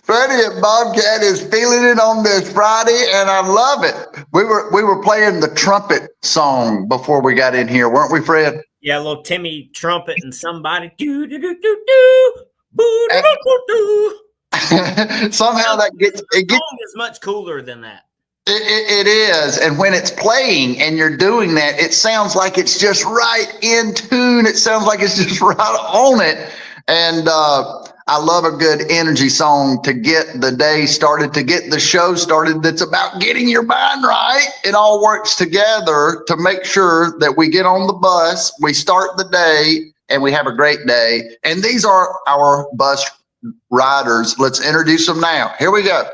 Freddie at Bobcat is feeling it on this Friday, and I love it. We were playing the trumpet song before we got in here, weren't we, Fred? Yeah, a little Timmy trumpet and somebody do do do do do boo do do do. Somehow that gets the song is much cooler than that. It is, and when it's playing and you're doing that, it sounds like it's just right in tune. It sounds like it's just right on it, and I love a good energy song to get the day started, to get the show started. That's about getting your mind right. It all works together to make sure that we get on the bus, we start the day, and we have a great day. And these are our bus riders. Let's introduce them now. Here we go.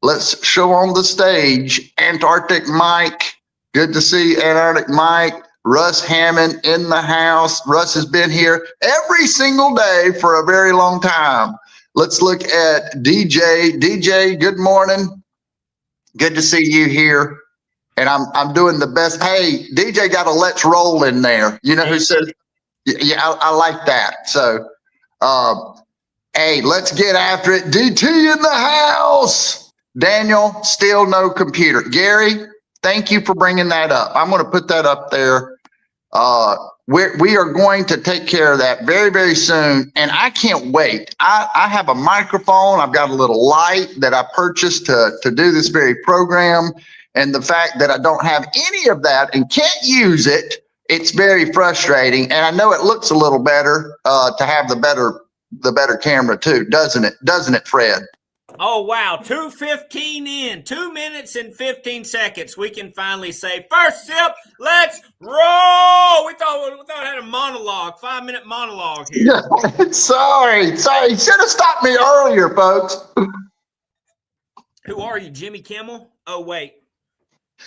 Let's show on the stage Antarctic Mike. Good to see Antarctic Mike. Russ Hammond in the house. Russ has been here every single day for a very long time. Let's look at DJ. DJ, good morning. Good to see you here. And I'm doing the best. Hey, DJ got a let's roll in there. You know who says, yeah, I like that. So, hey, let's get after it. DT in the house. Daniel, still no computer. Gary, thank you for bringing that up. I'm going to put that up there. We are going to take care of that very, very soon. And I can't wait. I have a microphone. I've got a little light that I purchased to do this very program. And the fact that I don't have any of that and can't use it, it's very frustrating. And I know it looks a little better to have the better camera too, doesn't it? Doesn't it, Fred? Oh, wow. 2:15 in, 2 minutes and 15 seconds. We can finally say, first sip, let's roll. We thought I had a monologue, 5-minute monologue here. Sorry. You should have stopped me earlier, folks. Who are you, Jimmy Kimmel? Oh, wait.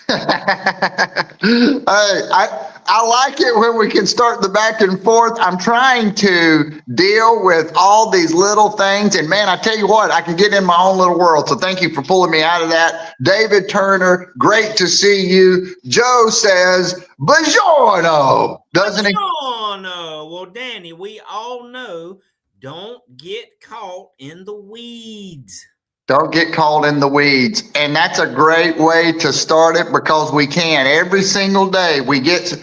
Hey, I like it when we can start the back and forth. I'm trying to deal with all these little things, and man, I tell you what, I can get in my own little world. So thank you for pulling me out of that. David Turner, great to see you. Joe says buongiorno, doesn't he? Buongiorno. Well, Danny, we all know, don't get caught in the weeds. Don't get caught in the weeds. And that's a great way to start it, because we can every single day. We get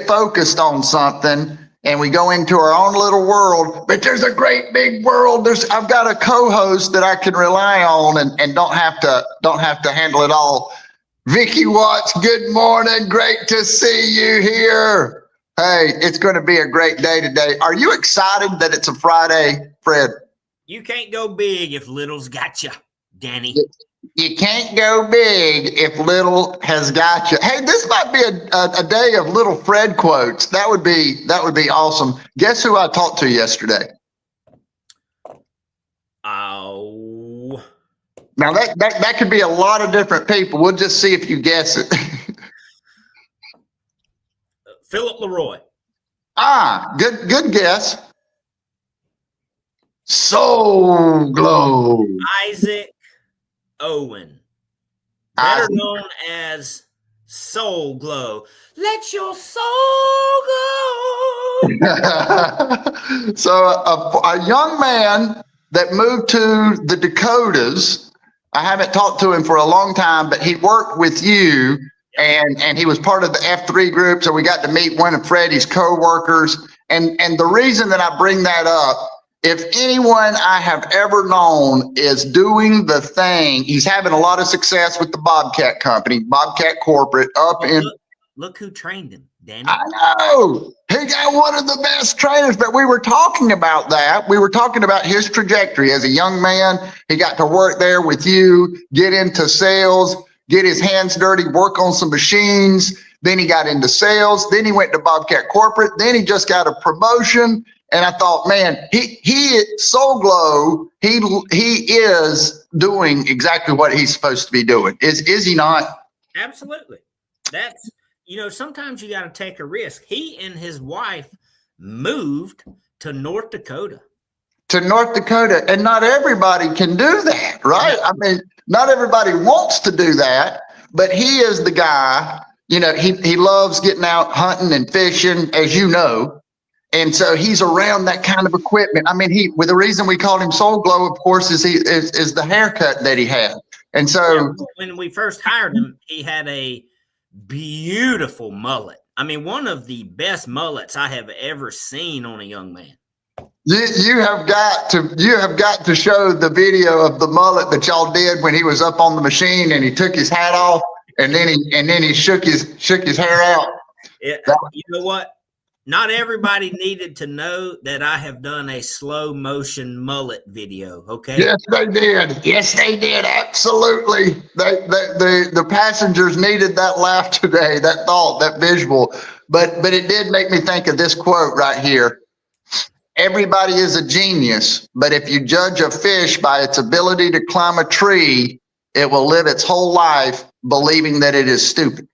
focused on something and we go into our own little world, but there's a great big world. I've got a co-host that I can rely on and don't have to handle it all. Vicky Watts, good morning. Great to see you here. Hey, it's going to be a great day today. Are you excited that it's a Friday, Fred? You can't go big if little's got you, Danny. You can't go big if little has got you. Hey, this might be a day of little Fred quotes. That would be awesome. Guess who I talked to yesterday? Oh. Now that could be a lot of different people. We'll just see if you guess it. Philip Leroy. Good guess. Soul Glow. Isaac Owen, better known as Soul Glow. Let your soul glow. So a young man that moved to the Dakotas. I haven't talked to him for a long time, but he worked with you, and he was part of the F3 group. So we got to meet one of Freddie's co-workers. And the reason that I bring that up, if anyone I have ever known is doing the thing, he's having a lot of success with the Bobcat company, Bobcat Corporate Look who trained him, Danny. I know. He got one of the best trainers, but we were talking about that. We were talking about his trajectory as a young man. He got to work there with you, get into sales, get his hands dirty, work on some machines. Then he got into sales. Then he went to Bobcat Corporate. Then he just got a promotion. And I thought, man, he Soul Glow, he is doing exactly what he's supposed to be doing. Is he not? Absolutely. That's, sometimes you got to take a risk. He and his wife moved to North Dakota. To North Dakota. And not everybody can do that, right? I mean, not everybody wants to do that, but he is the guy, he loves getting out hunting and fishing, as you know. And so he's around that kind of equipment. I mean, well, the reason we called him Soul Glow, of course, is the haircut that he had. And so when we first hired him, he had a beautiful mullet. I mean, one of the best mullets I have ever seen on a young man. You have got to show the video of the mullet that y'all did when he was up on the machine and he took his hat off and then he shook his hair out. You know what? Not everybody needed to know that I have done a slow motion mullet video. Okay. Yes, they did. Yes, they did. Absolutely. The passengers needed that laugh today, that thought, that visual. But it did make me think of this quote right here. Everybody is a genius, but if you judge a fish by its ability to climb a tree, it will live its whole life believing that it is stupid.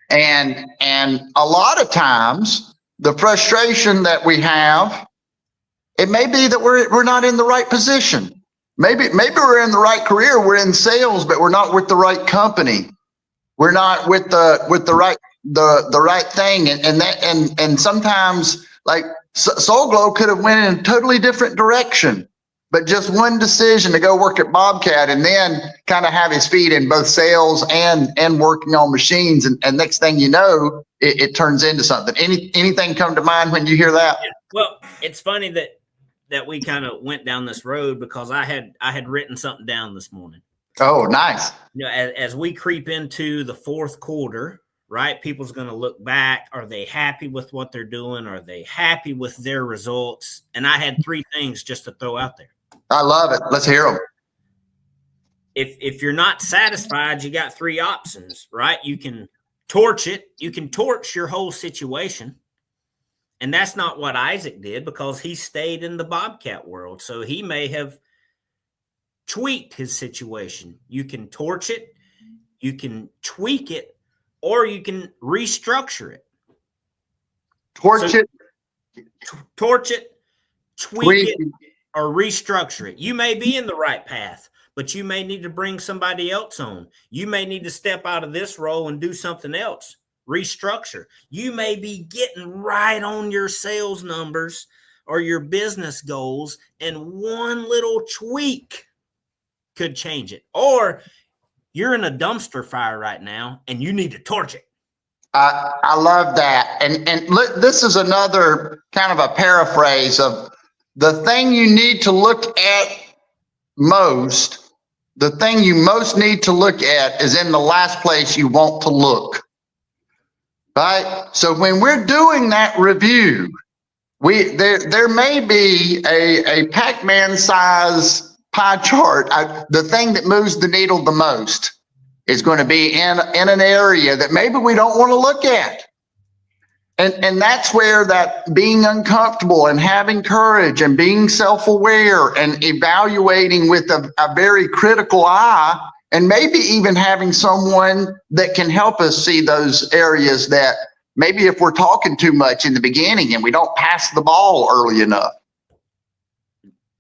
And a lot of times the frustration that we have, it may be that we're not in the right position. Maybe we're in the right career. We're in sales, but we're not with the right company. We're not with the right thing. And sometimes like Soul Glow could have went in a totally different direction, but just one decision to go work at Bobcat and then kind of have his feet in both sales and working on machines. And next thing you know, it turns into something. Anything come to mind when you hear that? Yeah. Well, it's funny that we kind of went down this road because I had written something down this morning. Oh, nice. You know, as we creep into the fourth quarter, right? People's going to look back. Are they happy with what they're doing? Are they happy with their results? And I had 3 things just to throw out there. I love it. Let's hear them. If you're not satisfied, you got 3 options, right? You can torch it. You can torch your whole situation. And that's not what Isaac did because he stayed in the Bobcat world. So he may have tweaked his situation. You can torch it. You can tweak it. Or you can restructure it. Torch it, tweak it, or restructure it. You may be in the right path, but you may need to bring somebody else on. You may need to step out of this role and do something else. Restructure. You may be getting right on your sales numbers or your business goals, and one little tweak could change it. Or you're in a dumpster fire right now and you need to torch it. I love that. And this is another kind of a paraphrase of the thing you need to look at most. The thing you most need to look at is in the last place you want to look. Right? So when we're doing that review, there may be a Pac-Man size pie chart. The thing that moves the needle the most is going to be in an area that maybe we don't want to look at. And that's where that being uncomfortable and having courage and being self-aware and evaluating with a very critical eye, and maybe even having someone that can help us see those areas that maybe if we're talking too much in the beginning and we don't pass the ball early enough.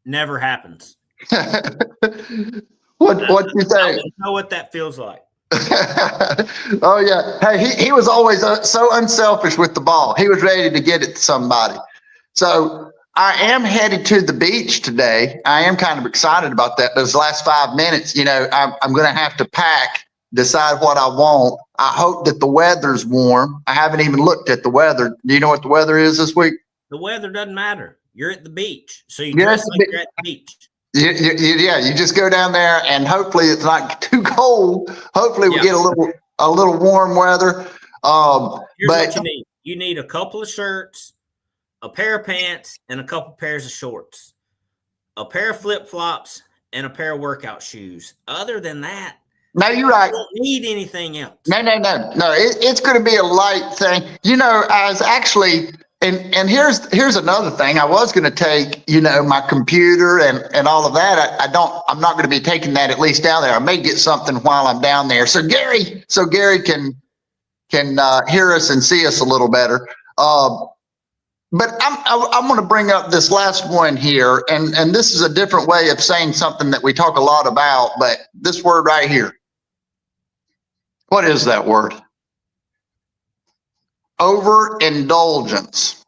Never happens. What you think? I don't know what that feels like. Oh yeah. Hey, he was always so unselfish with the ball. He was ready to get it to somebody. So I am headed to the beach today. I am kind of excited about that. Those last 5 minutes, I'm going to have to pack, decide what I want. I hope that the weather's warm. I haven't even looked at the weather. Do you know what the weather is this week? The weather doesn't matter. You're at the beach, so you dress like you're at the beach. Yeah, you just go down there and hopefully it's not too cold. Hopefully we get a little warm weather. Here's what you need. You need a couple of shirts, a pair of pants, and a couple pairs of shorts, a pair of flip-flops, and a pair of workout shoes. Other than that, no, you're right. You don't need anything else. No. It's going to be a light thing. I was actually. And here's another thing. I was going to take, my computer and all of that. I'm not going to be taking that at least down there. I may get something while I'm down there. So Gary can hear us and see us a little better. But I'm going to bring up this last one here. And this is a different way of saying something that we talk a lot about, but this word right here. What is that word? overindulgence.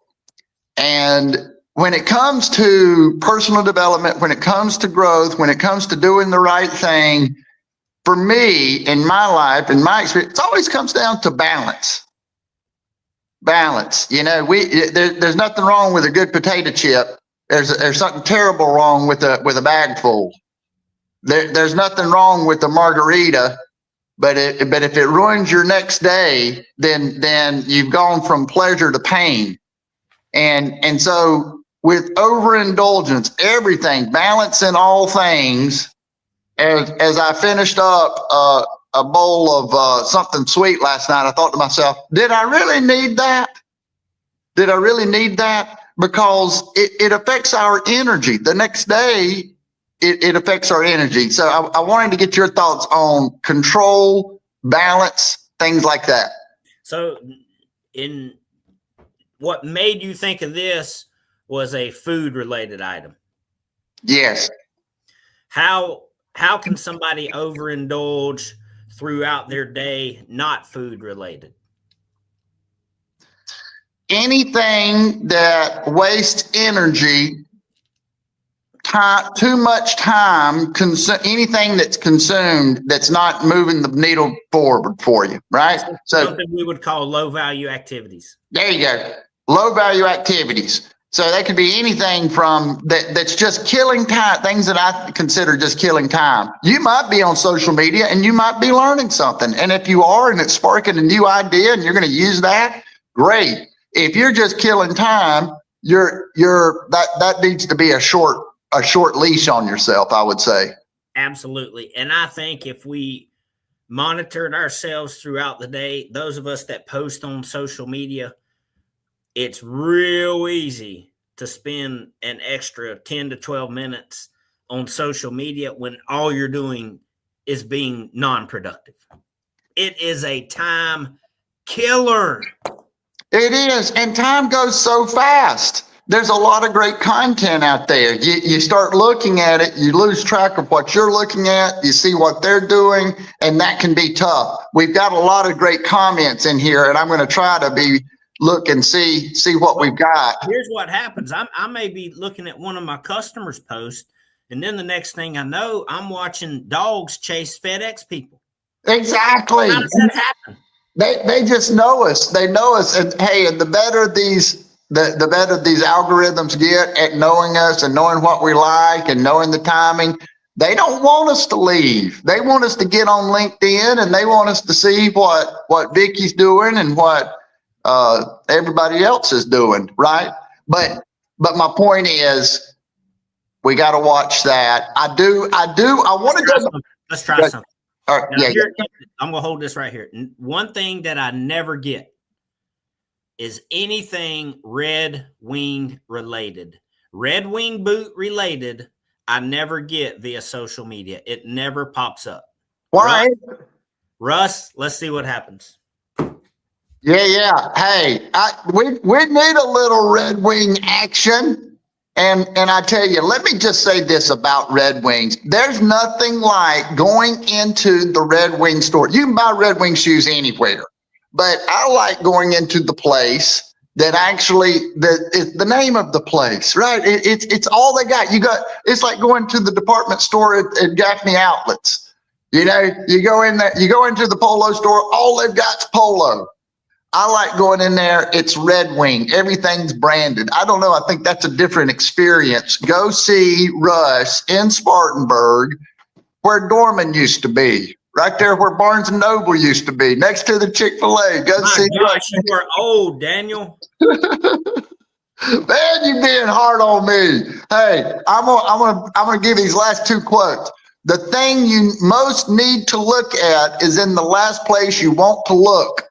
And when it comes to personal development, when it comes to growth, when it comes to doing the right thing, for me, in my life, in my experience, it always comes down to balance. Balance. You know, there's nothing wrong with a good potato chip. There's something terrible wrong with a bag full. There's nothing wrong with a margarita, but if it ruins your next day, then you've gone from pleasure to pain. And so with overindulgence, everything, balance in all things. As I finished up a bowl of something sweet last night, I thought to myself, did I really need that? Did I really need that? Because it affects our energy. The next day, it affects our energy. So I wanted to get your thoughts on control, balance, things like that. So in what made you think of this was a food-related item. Yes. How can somebody overindulge throughout their day, not food related? Anything that wastes energy, time, too much time, anything that's consumed that's not moving the needle forward for you, right? So something we would call low value activities. There you go. Low value activities. So that could be anything from that's just killing time, things that I consider just killing time. You might be on social media and you might be learning something. And if you are and it's sparking a new idea and you're going to use that, great. If you're just killing time, that needs to be a short leash on yourself, I would say. Absolutely. And I think if we monitored ourselves throughout the day, those of us that post on social media, it's real easy to spend an extra 10 to 12 minutes on social media when all you're doing is being non-productive. It is a time killer. It is. And time goes so fast. There's a lot of great content out there. You start looking at it, you lose track of what you're looking at, you see what they're doing, and that can be tough. We've got a lot of great comments in here, and I'm going to try to look and see what we've got. Here's what happens. I may be looking at one of my customers' posts, and then the next thing I know, I'm watching dogs chase FedEx people. Exactly. How does that happen? They just know us. They know us. And hey, the better these algorithms get at knowing us and knowing what we like and knowing the timing, they don't want us to leave. They want us to get on LinkedIn and they want us to see what Vicky's doing and what everybody else is doing, right? But my point is, we got to watch that. I want to go. Let's try something. All right, now, I'm gonna hold this right here. One thing that I never get is anything Red Wing related. Red Wing boot related, I never get via social media. It never pops up. Why? Russ, let's see what happens. Yeah. Hey, we need a little Red Wing action. And I tell you, let me just say this about Red Wings. There's nothing like going into the Red Wing store. You can buy Red Wing shoes anywhere, but I like going into the place that actually is the name of the place, right? It's all they got. It's like going to the department store at Gaffney Outlets. You know, you go in there, you go into the polo store, all they've got's polo. I like going in there. It's Red Wing. Everything's branded. I don't know. I think that's a different experience. Go see Russ in Spartanburg, where Dorman used to be, right there where Barnes and Noble used to be, next to the Chick-fil-A. Go see. Gosh, you are old, Daniel. Man, you being hard on me. Hey, I'm gonna give these last two quotes. The thing you most need to look at is in the last place you want to look.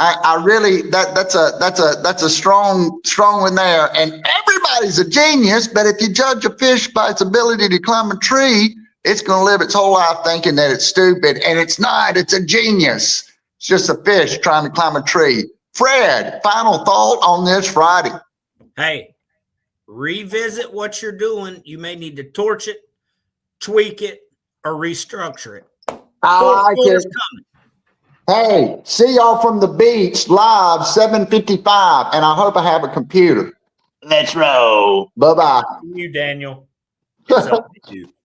I really, that's a strong one there. And everybody's a genius, but if you judge a fish by its ability to climb a tree, it's going to live its whole life thinking that it's stupid, and it's not. It's a genius. It's just a fish trying to climb a tree. Fred, final thought on this Friday. Hey, revisit what you're doing. You may need to torch it, tweak it, or restructure it. I like it. Hey, see y'all from the beach live 7:55, and I hope I have a computer. Let's roll. Bye-bye. You, Daniel. It's on you.